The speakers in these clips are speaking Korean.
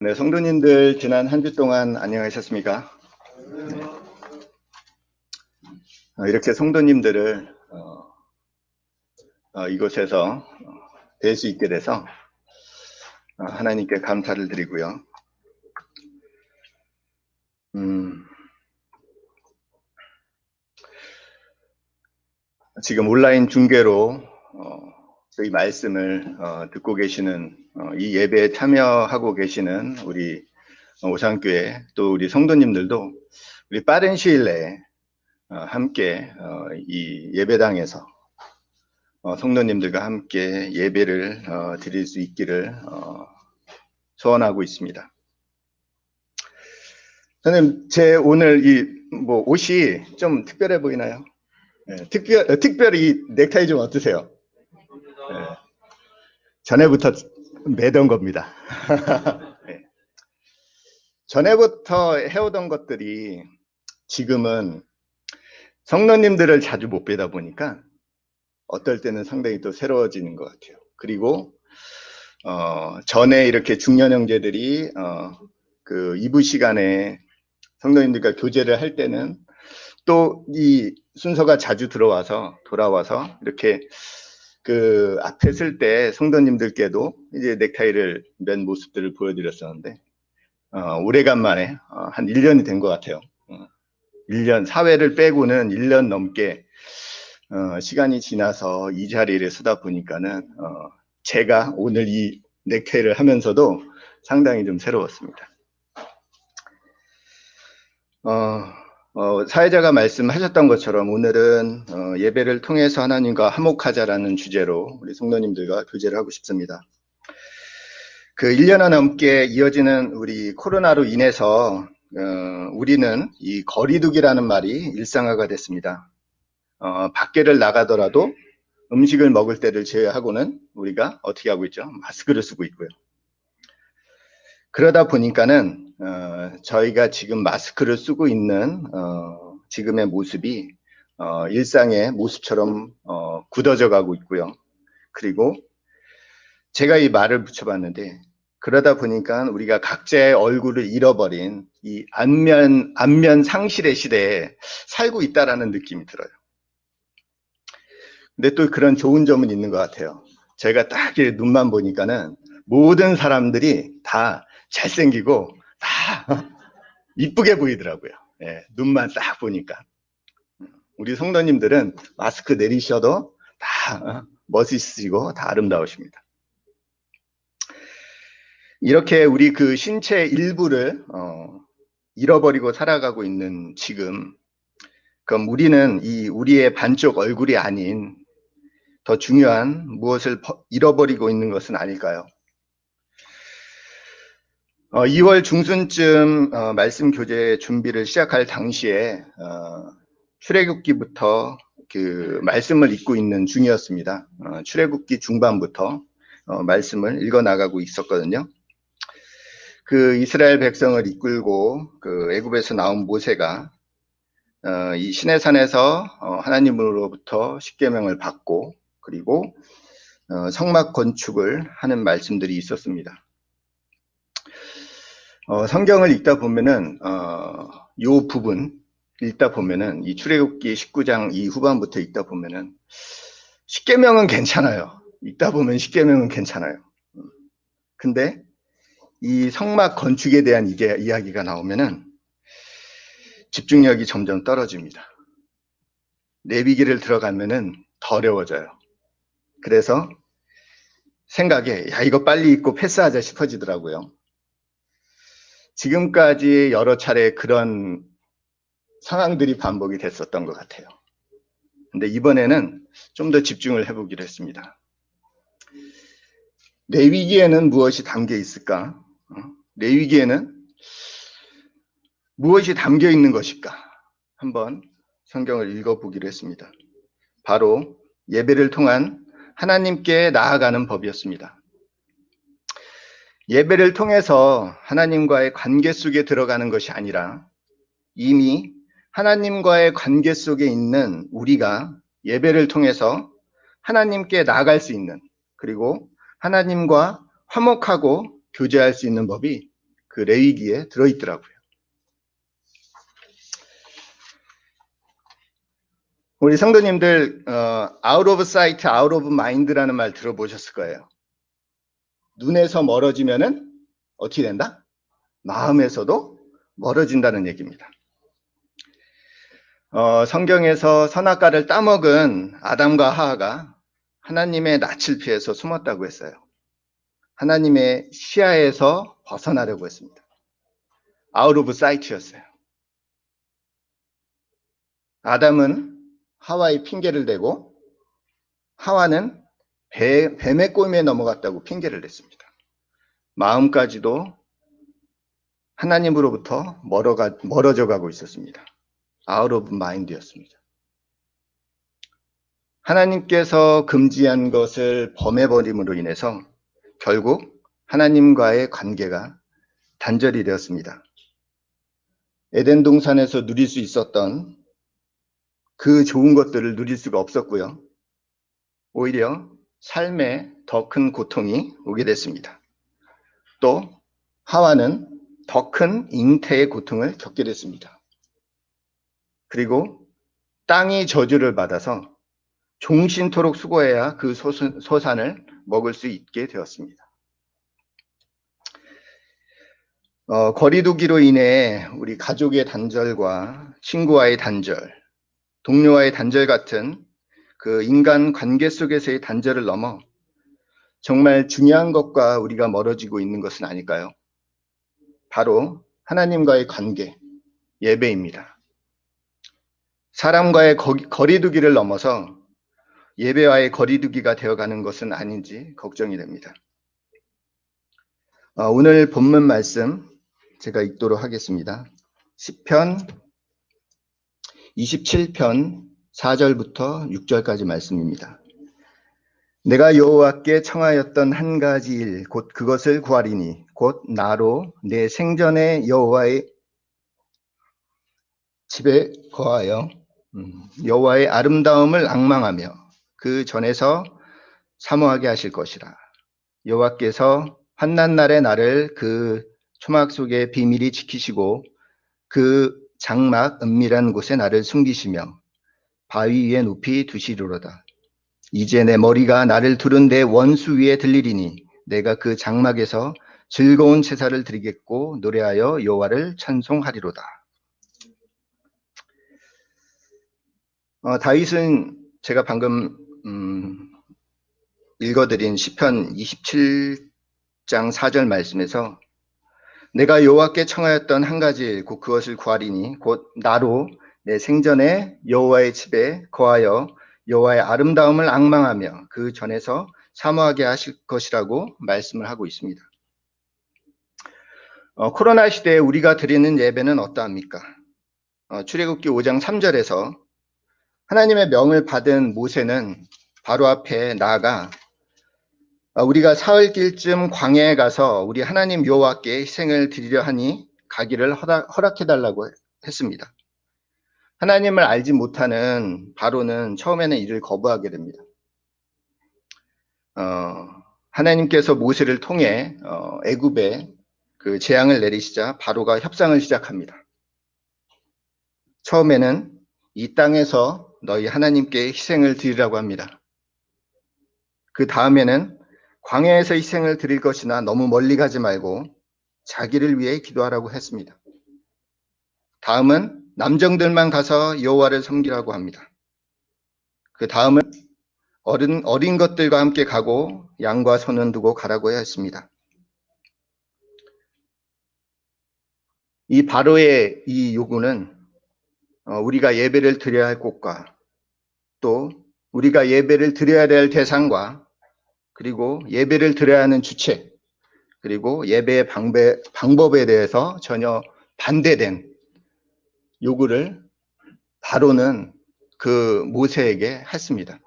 네, 성도님들 지난 한 주 동안 안녕하셨습니까? 네. 이렇게 성도님들을 이곳에서 뵐 수 있게 돼서 하나님께 감사를 드리고요. 지금 온라인 중계로 저희 말씀을 듣고 계시는 이 예배에 참여하고 계시는 우리 오산교회 또 우리 성도님들도 우리 빠른 시일 내에 함께 이 예배당에서 성도님들과 함께 예배를 드릴 수 있기를 소원하고 있습니다. 선생님, 제 오늘 이 옷이 좀 특별해 보이나요? 네, 특별히 넥타이 좀 어떠세요? 네, 전에부터 매던 겁니다. 네. 전에부터 해오던 것들이 지금은 성도님들을 자주 못 뵈다 보니까 어떨 때는 상당히 또 새로워지는 것 같아요. 그리고 전에 이렇게 중년 형제들이 그 이부 시간에 성도님들과 교제를 할 때는 또 이 순서가 자주 돌아와서 이렇게 그 앞에 쓸 때 성도님들께도 이제 넥타이를 맨 모습들을 보여드렸었는데 오래간만에 한 1년이 된 것 같아요. 1년 사회를 빼고는 1년 넘게 시간이 지나서 이 자리에 서다 보니까는 제가 오늘 이 넥타이를 하면서도 상당히 좀 새로웠습니다. 사회자가 말씀하셨던 것처럼 오늘은 예배를 통해서 하나님과 화목하자라는 주제로 우리 성도님들과 교제를 하고 싶습니다. 그 1년여 넘게 이어지는 우리 코로나로 인해서 우리는 이 거리두기라는 말이 일상화가 됐습니다. 밖에를 나가더라도 음식을 먹을 때를 제외하고는 우리가 어떻게 하고 있죠? 마스크를 쓰고 있고요. 그러다 보니까는 저희가 지금 마스크를 쓰고 있는 지금의 모습이 일상의 모습처럼 굳어져 가고 있고요. 그리고 제가 이 말을 붙여봤는데 그러다 보니까 우리가 각자의 얼굴을 잃어버린 이 안면 상실의 시대에 살고 있다라는 느낌이 들어요. 근데 또 그런 좋은 점은 있는 것 같아요. 제가 딱 눈만 보니까는 모든 사람들이 다 잘생기고 다 이쁘게 보이더라고요. 예, 눈만 딱 보니까. 우리 성도님들은 마스크 내리셔도 다 멋있으시고 다 아름다우십니다. 이렇게 우리 그 신체 일부를 잃어버리고 살아가고 있는 지금, 그럼 우리는 이 우리의 반쪽 얼굴이 아닌 더 중요한 무엇을 잃어버리고 있는 것은 아닐까요? 2월 중순쯤 말씀 교제 준비를 시작할 당시에 출애굽기부터 그 말씀을 읽고 있는 중이었습니다. 출애굽기 중반부터 말씀을 읽어 나가고 있었거든요. 그 이스라엘 백성을 이끌고 그 애굽에서 나온 모세가 이 시내산에서 하나님으로부터 십계명을 받고 그리고 성막 건축을 하는 말씀들이 있었습니다. 성경을 읽다 보면은 요 부분 읽다 보면은 이 출애굽기 19장 이 후반부터 읽다 보면은 십계명은 괜찮아요. 읽다 보면 십계명은 괜찮아요. 근데 이 성막 건축에 대한 이야기가 나오면은 집중력이 점점 떨어집니다. 레위기를 들어가면은 더 어려워져요. 그래서 생각에 야 이거 빨리 읽고 패스하자 싶어지더라고요. 지금까지 여러 차례 그런 상황들이 반복이 됐었던 것 같아요. 근데 이번에는 좀 더 집중을 해보기로 했습니다. 레위기에는 무엇이 담겨 있을까? 레위기에는 무엇이 담겨 있는 것일까? 한번 성경을 읽어보기로 했습니다. 바로 예배를 통한 하나님께 나아가는 법이었습니다. 예배를 통해서 하나님과의 관계 속에 들어가는 것이 아니라 이미 하나님과의 관계 속에 있는 우리가 예배를 통해서 하나님께 나아갈 수 있는 그리고 하나님과 화목하고 교제할 수 있는 법이 그 레위기에 들어있더라고요. 우리 성도님들 out of sight, out of mind라는 말 들어보셨을 거예요. 눈에서 멀어지면은 어떻게 된다? 마음에서도 멀어진다는 얘기입니다. 성경에서 선악과를 따먹은 아담과 하하가 하나님의 낯을 피해서 숨었다고 했어요. 하나님의 시야에서 벗어나려고 했습니다. out of sight였어요. 아담은 하와의 핑계를 대고 하와는 뱀의 꼬임에 넘어갔다고 핑계를 냈습니다. 마음까지도 하나님으로부터 멀어져 가고 있었습니다. out of mind였습니다. 하나님께서 금지한 것을 범해버림으로 인해서 결국 하나님과의 관계가 단절이 되었습니다. 에덴 동산에서 누릴 수 있었던 그 좋은 것들을 누릴 수가 없었고요. 오히려 삶에 더 큰 고통이 오게 됐습니다. 또 하와는 더 큰 잉태의 고통을 겪게 됐습니다. 그리고 땅이 저주를 받아서 종신토록 수고해야 그 소산을 먹을 수 있게 되었습니다. 거리두기로 인해 우리 가족의 단절과 친구와의 단절, 동료와의 단절 같은 그 인간 관계 속에서의 단절을 넘어 정말 중요한 것과 우리가 멀어지고 있는 것은 아닐까요? 바로 하나님과의 관계, 예배입니다. 사람과의 거리두기를 넘어서 예배와의 거리두기가 되어가는 것은 아닌지 걱정이 됩니다. 오늘 본문 말씀 제가 읽도록 하겠습니다. 시편 27편 4절부터 6절까지 말씀입니다. 내가 여호와께 청하였던 한 가지 일, 곧 그것을 구하리니 곧 나로 내 생전에 여호와의 집에 거하여 여호와의 아름다움을 앙망하며 그 전에서 사모하게 하실 것이라. 여호와께서 환난 날에 나를 그 초막 속에 비밀히 지키시고 그 장막 은밀한 곳에 나를 숨기시며 바위 위에 높이 두시리로다. 이제 내 머리가 나를 두른 내 원수 위에 들리리니 내가 그 장막에서 즐거운 제사를 드리겠고 노래하여 여호와를 찬송하리로다. 다윗은 제가 방금 읽어드린 시편 27장 4절 말씀에서 내가 여호와께 청하였던 한 가지 일, 곧 그것을 구하리니 곧 나로 내 생전에 여호와의 집에 거하여 여호와의 아름다움을 앙망하며 그 전에서 사모하게 하실 것이라고 말씀을 하고 있습니다. 코로나 시대에 우리가 드리는 예배는 어떠합니까? 출애굽기 5장 3절에서 하나님의 명을 받은 모세는 바로 앞에 나아가 우리가 사흘길쯤 광야에 가서 우리 하나님 여호와께 희생을 드리려 하니 가기를 허락해달라고 했습니다. 하나님을 알지 못하는 바로는 처음에는 이를 거부하게 됩니다. 하나님께서 모세를 통해 애굽에 그 재앙을 내리시자 바로가 협상을 시작합니다. 처음에는 이 땅에서 너희 하나님께 희생을 드리라고 합니다. 그 다음에는 광야에서 희생을 드릴 것이나 너무 멀리 가지 말고 자기를 위해 기도하라고 했습니다. 다음은 남정들만 가서 여호와를 섬기라고 합니다. 그 다음은 어린 것들과 함께 가고 양과 소는 두고 가라고 했습니다. 이 바로의 이 요구는 우리가 예배를 드려야 할 곳과 또 우리가 예배를 드려야 될 대상과 그리고 예배를 드려야 하는 주체 그리고 예배의 방법에 대해서 전혀 반대된 요구를 바로는 그 모세에게 했습니다.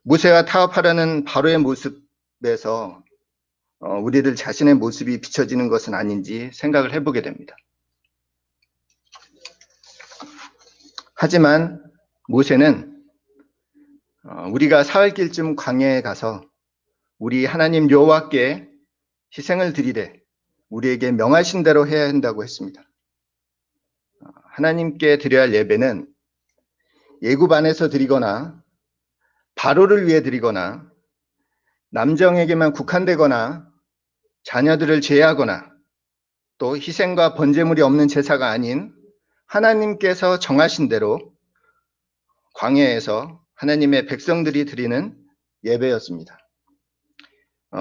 모세와 타협하려는 바로의 모습에서 우리들 자신의 모습이 비춰지는 것은 아닌지 생각을 해보게 됩니다. 하지만 모세는 우리가 사흘길쯤 광야에 가서 우리 하나님 여호와께 희생을 드리되 우리에게 명하신 대로 해야 한다고 했습니다. 하나님께 드려야 할 예배는 예굽 안에서 드리거나 바로를 위해 드리거나 남정에게만 국한되거나 자녀들을 제외하거나 또 희생과 번제물이 없는 제사가 아닌 하나님께서 정하신 대로 광야에서 하나님의 백성들이 드리는 예배였습니다.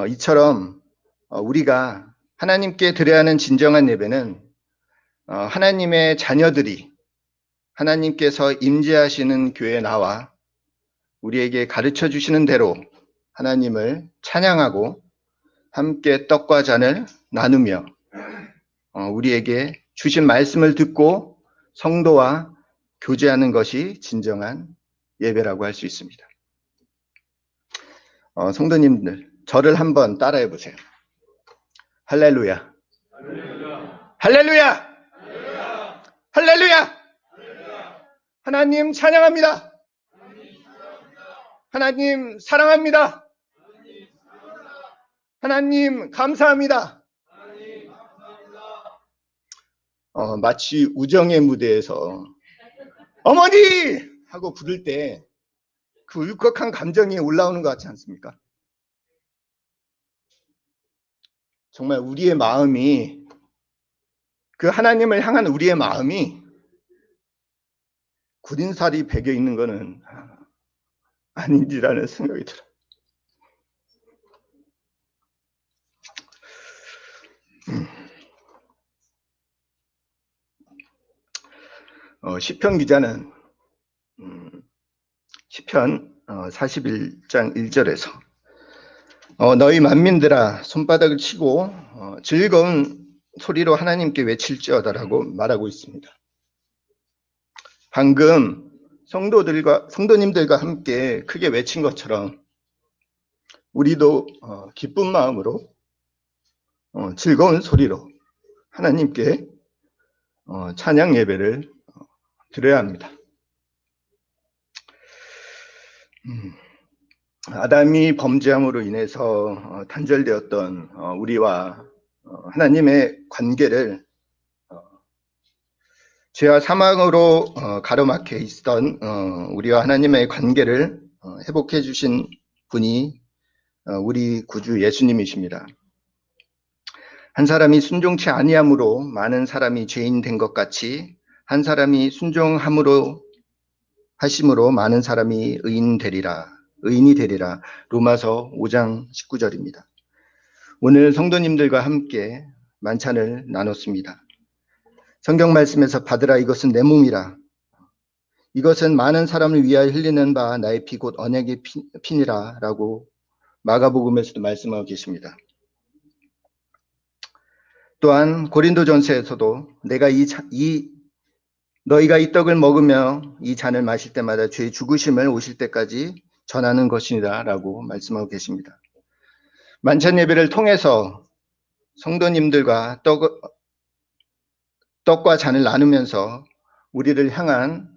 이처럼 우리가 하나님께 드려야 하는 진정한 예배는 하나님의 자녀들이 하나님께서 임재하시는 교회에 나와 우리에게 가르쳐 주시는 대로 하나님을 찬양하고 함께 떡과 잔을 나누며 우리에게 주신 말씀을 듣고 성도와 교제하는 것이 진정한 예배라고 할 수 있습니다. 성도님들, 저를 한번 따라해 보세요. 할렐루야. 할렐루야. 할렐루야. 할렐루야. 할렐루야. 하나님 찬양합니다. 하나님 사랑합니다. 하나님 감사합니다. 마치 우정의 무대에서 어머니! 하고 부를 때 그 울컥한 감정이 올라오는 것 같지 않습니까? 정말 우리의 마음이, 그 하나님을 향한 우리의 마음이 굳은살이 배겨 있는 것은 아닌지라는 생각이 들어요. 시편 기자는 시편 41장 1절에서 너희 만민들아 손바닥을 치고 즐거운 소리로 하나님께 외칠지어다라고 말하고 있습니다. 방금 성도님들과 함께 크게 외친 것처럼 우리도 기쁜 마음으로 즐거운 소리로 하나님께 찬양 예배를 드려야 합니다. 아담이 범죄함으로 인해서 단절되었던 우리와 하나님의 관계를 죄와 사망으로 가로막혀 있던 우리와 하나님의 관계를 회복해 주신 분이 우리 구주 예수님이십니다. 한 사람이 순종치 아니함으로 많은 사람이 죄인 된 것 같이 한 사람이 순종함으로 하심으로 많은 사람이 의인이 되리라. 로마서 5장 19절입니다. 오늘 성도님들과 함께 만찬을 나눴습니다. 성경 말씀에서 받으라 이것은 내 몸이라. 이것은 많은 사람을 위하여 흘리는 바 나의 피 곧 언약의 피니라 라고 마가복음에서도 말씀하고 계십니다. 또한 고린도전서에서도 내가 너희가 이 떡을 먹으며 이 잔을 마실 때마다 주의 죽으심을 오실 때까지 전하는 것이니라 라고 말씀하고 계십니다. 만찬 예배를 통해서 성도님들과 떡과 잔을 나누면서 우리를 향한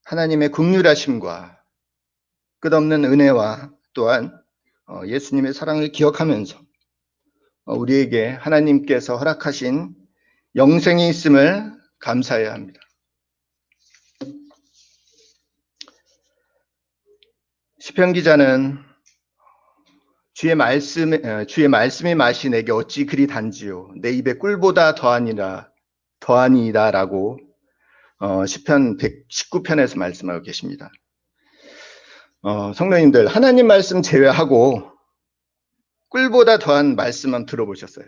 하나님의 긍휼하심과 끝없는 은혜와 또한 예수님의 사랑을 기억하면서 우리에게 하나님께서 허락하신 영생이 있음을 감사해야 합니다. 시편 기자는 주의 말씀의 맛이 내게 어찌 그리 단지요 내 입에 꿀보다 더하니이다 라고 시편 119편에서 말씀하고 계십니다. 성도님들, 하나님 말씀 제외하고 꿀보다 더한 말씀만 들어보셨어요?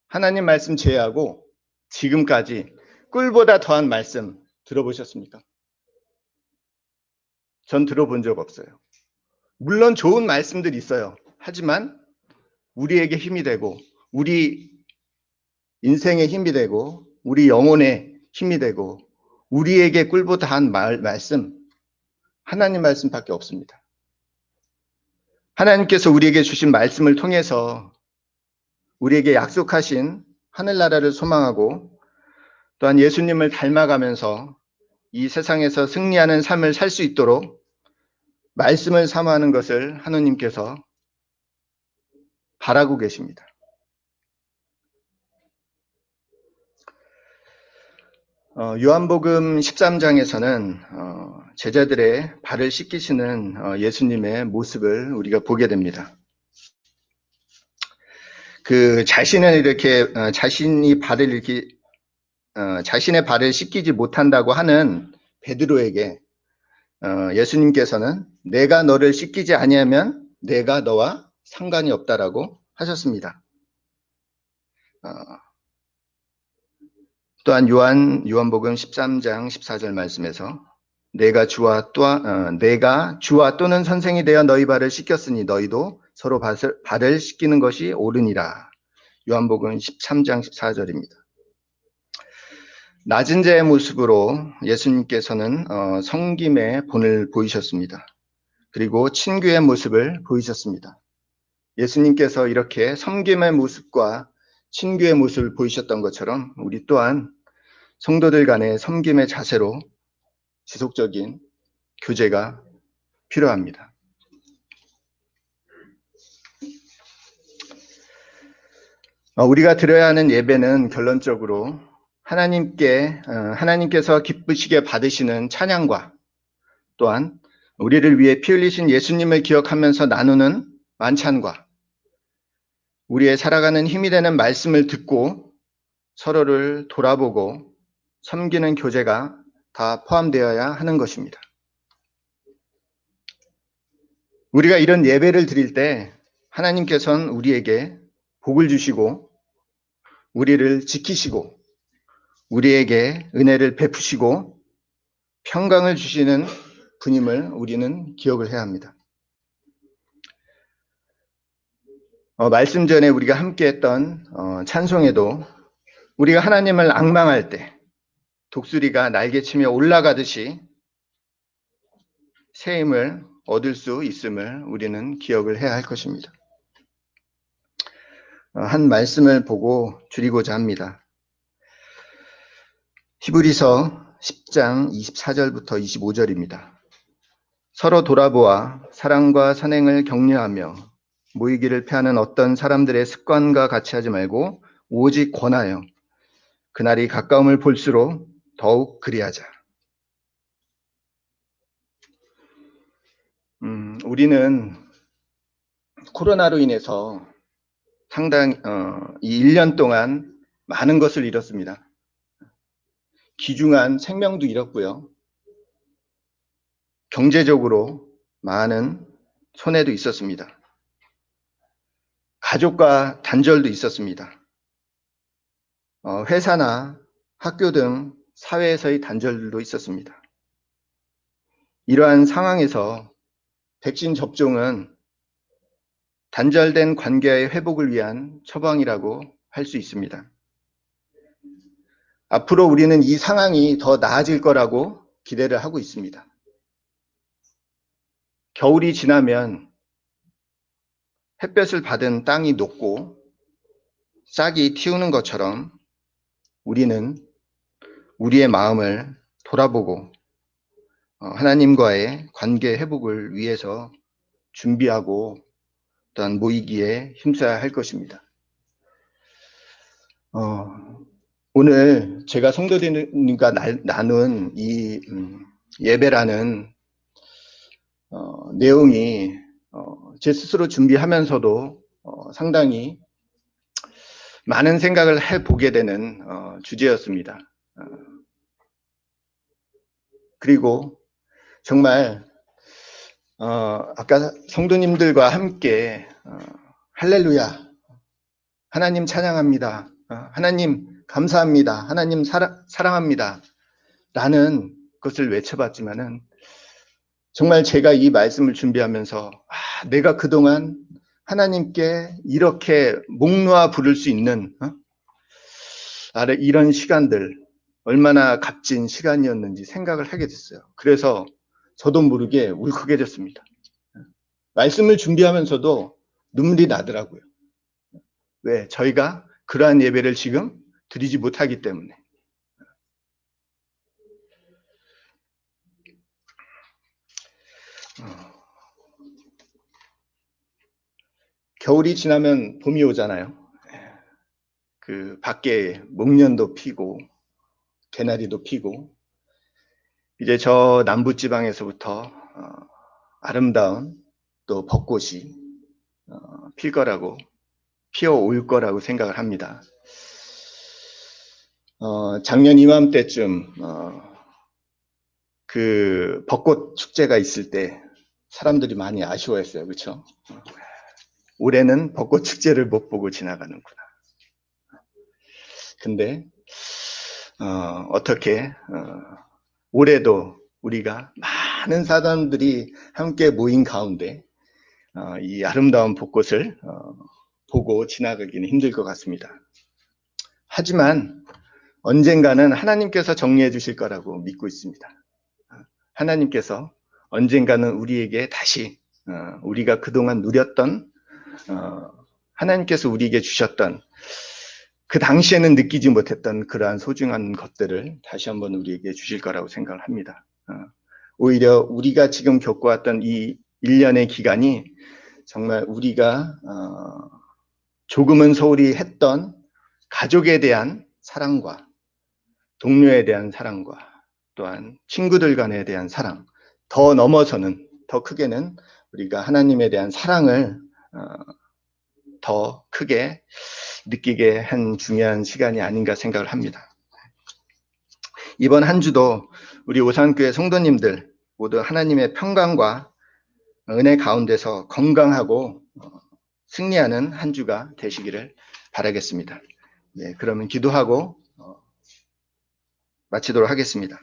하나님 말씀 제외하고 지금까지 꿀보다 더한 말씀 들어보셨습니까? 전 들어본 적 없어요. 물론 좋은 말씀들이 있어요. 하지만 우리에게 힘이 되고 우리 인생의 힘이 되고 우리 영혼의 힘이 되고 우리에게 꿀보다 한 말씀, 하나님 말씀밖에 없습니다. 하나님께서 우리에게 주신 말씀을 통해서 우리에게 약속하신 하늘나라를 소망하고 또한 예수님을 닮아가면서 이 세상에서 승리하는 삶을 살 수 있도록 말씀을 사모하는 것을 하느님께서 바라고 계십니다. 요한복음 13장에서는 제자들의 발을 씻기시는 예수님의 모습을 우리가 보게 됩니다. 그 자신을 이렇게 자신이 발을 이렇게 자신의 발을 씻기지 못한다고 하는 베드로에게 예수님께서는 내가 너를 씻기지 아니하면 내가 너와 상관이 없다라고 하셨습니다. 또한 요한복음 13장 14절 말씀에서 내가 주와 또는 선생이 되어 너희 발을 씻겼으니 너희도 서로 발을 씻기는 것이 옳으니라. 요한복음 13장 14절입니다. 낮은 자의 모습으로 예수님께서는 섬김의 본을 보이셨습니다. 그리고 친구의 모습을 보이셨습니다. 예수님께서 이렇게 섬김의 모습과 친구의 모습을 보이셨던 것처럼 우리 또한 성도들 간의 섬김의 자세로 지속적인 교제가 필요합니다. 우리가 드려야 하는 예배는 결론적으로 하나님께서 기쁘시게 받으시는 찬양과 또한 우리를 위해 피 흘리신 예수님을 기억하면서 나누는 만찬과 우리의 살아가는 힘이 되는 말씀을 듣고 서로를 돌아보고 섬기는 교제가 다 포함되어야 하는 것입니다. 우리가 이런 예배를 드릴 때 하나님께서는 우리에게 복을 주시고 우리를 지키시고 우리에게 은혜를 베푸시고 평강을 주시는 분임을 우리는 기억을 해야 합니다. 말씀 전에 우리가 함께 했던 찬송에도 우리가 하나님을 앙망할 때 독수리가 날개치며 올라가듯이 새 힘을 얻을 수 있음을 우리는 기억을 해야 할 것입니다. 한 말씀을 보고 줄이고자 합니다. 히브리서 10장 24절부터 25절입니다. 서로 돌아보아 사랑과 선행을 격려하며 모이기를 패하는 어떤 사람들의 습관과 같이 하지 말고 오직 권하여 그날이 가까움을 볼수록 더욱 그리하자. 우리는 코로나로 인해서 상당히 이 1년 동안 많은 것을 잃었습니다. 귀중한 생명도 잃었고요. 경제적으로 많은 손해도 있었습니다. 가족과 단절도 있었습니다. 회사나 학교 등 사회에서의 단절도 있었습니다. 이러한 상황에서 백신 접종은 단절된 관계의 회복을 위한 처방이라고 할 수 있습니다. 앞으로 우리는 이 상황이 더 나아질 거라고 기대를 하고 있습니다. 겨울이 지나면 햇볕을 받은 땅이 녹고 싹이 틔우는 것처럼 우리는 우리의 마음을 돌아보고 하나님과의 관계 회복을 위해서 준비하고 또한 모이기에 힘써야 할 것입니다. 오늘 제가 성도들과 나눈 이 예배라는 내용이 제 스스로 준비하면서도 상당히 많은 생각을 해보게 되는 주제였습니다. 그리고 정말 아까 성도님들과 함께 할렐루야, 하나님 찬양합니다, 하나님 감사합니다, 하나님 사랑합니다 라는 것을 외쳐봤지만은 정말 제가 이 말씀을 준비하면서 내가 그동안 하나님께 이렇게 목 놓아 부를 수 있는 이런 시간들 얼마나 값진 시간이었는지 생각을 하게 됐어요. 그래서 저도 모르게 울컥해졌습니다. 말씀을 준비하면서도 눈물이 나더라고요. 왜? 저희가 그러한 예배를 지금 드리지 못하기 때문에. 겨울이 지나면 봄이 오잖아요. 그 밖에 목련도 피고 개나리도 피고, 이제 저 남부지방에서부터 아름다운 또 벚꽃이 필 거라고, 피어올 거라고 생각을 합니다. 작년 이맘때쯤 그 벚꽃 축제가 있을 때 사람들이 많이 아쉬워했어요. 그렇죠? 올해는 벚꽃 축제를 못 보고 지나가는구나. 근데 어떻게 올해도 우리가 많은 사람들이 함께 모인 가운데 이 아름다운 벚꽃을 보고 지나가기는 힘들 것 같습니다. 하지만 언젠가는 하나님께서 정리해 주실 거라고 믿고 있습니다. 하나님께서 언젠가는 우리에게 다시 우리가 그동안 누렸던 하나님께서 우리에게 주셨던 그 당시에는 느끼지 못했던 그러한 소중한 것들을 다시 한번 우리에게 주실 거라고 생각을 합니다. 오히려 우리가 지금 겪어왔던 이 1년의 기간이 정말 우리가 조금은 소홀히 했던 가족에 대한 사랑과 동료에 대한 사랑과 또한 친구들 간에 대한 사랑, 더 넘어서는, 더 크게는 우리가 하나님에 대한 사랑을 더 크게 느끼게 한 중요한 시간이 아닌가 생각을 합니다. 이번 한 주도 우리 오산교회 성도님들 모두 하나님의 평강과 은혜 가운데서 건강하고 승리하는 한 주가 되시기를 바라겠습니다. 네, 그러면 기도하고 마치도록 하겠습니다.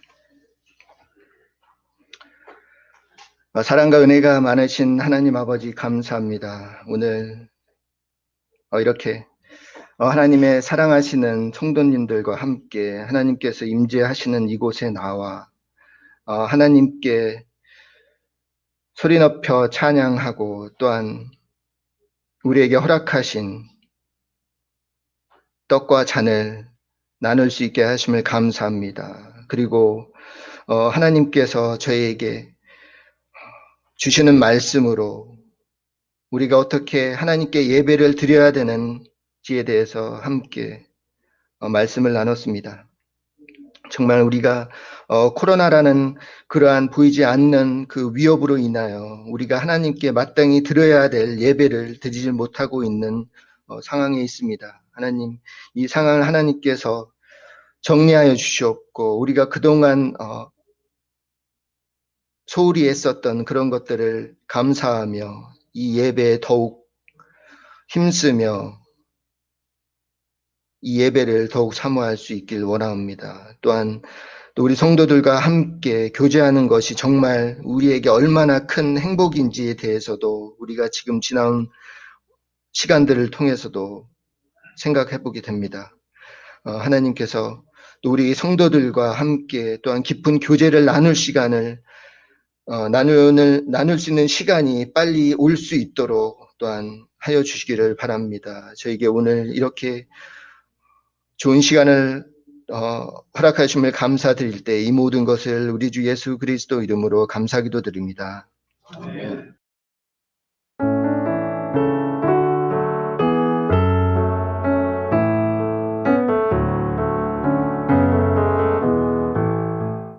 사랑과 은혜가 많으신 하나님 아버지 감사합니다. 오늘 이렇게 하나님의 사랑하시는 성도님들과 함께 하나님께서 임재하시는 이곳에 나와 하나님께 소리 높여 찬양하고 또한 우리에게 허락하신 떡과 잔을 나눌 수 있게 하심을 감사합니다. 그리고 하나님께서 저희에게 주시는 말씀으로 우리가 어떻게 하나님께 예배를 드려야 되는지에 대해서 함께 말씀을 나눴습니다. 정말 우리가 코로나라는 그러한 보이지 않는 그 위협으로 인하여 우리가 하나님께 마땅히 드려야 될 예배를 드리지 못하고 있는 상황에 있습니다. 하나님, 이 상황을 하나님께서 정리하여 주시옵고 우리가 그동안 소홀히 했었던 그런 것들을 감사하며 이 예배에 더욱 힘쓰며 이 예배를 더욱 사모할 수 있길 원합니다. 또한 또 우리 성도들과 함께 교제하는 것이 정말 우리에게 얼마나 큰 행복인지에 대해서도 우리가 지금 지나온 시간들을 통해서도 생각해 보게 됩니다. 하나님께서 또 우리 성도들과 함께 또한 깊은 교제를 나눌 시간을 나눌 수 있는 시간이 빨리 올 수 있도록 또한 하여 주시기를 바랍니다. 저에게 오늘 이렇게 좋은 시간을 허락하심을 감사드릴 때 이 모든 것을 우리 주 예수 그리스도 이름으로 감사기도 드립니다.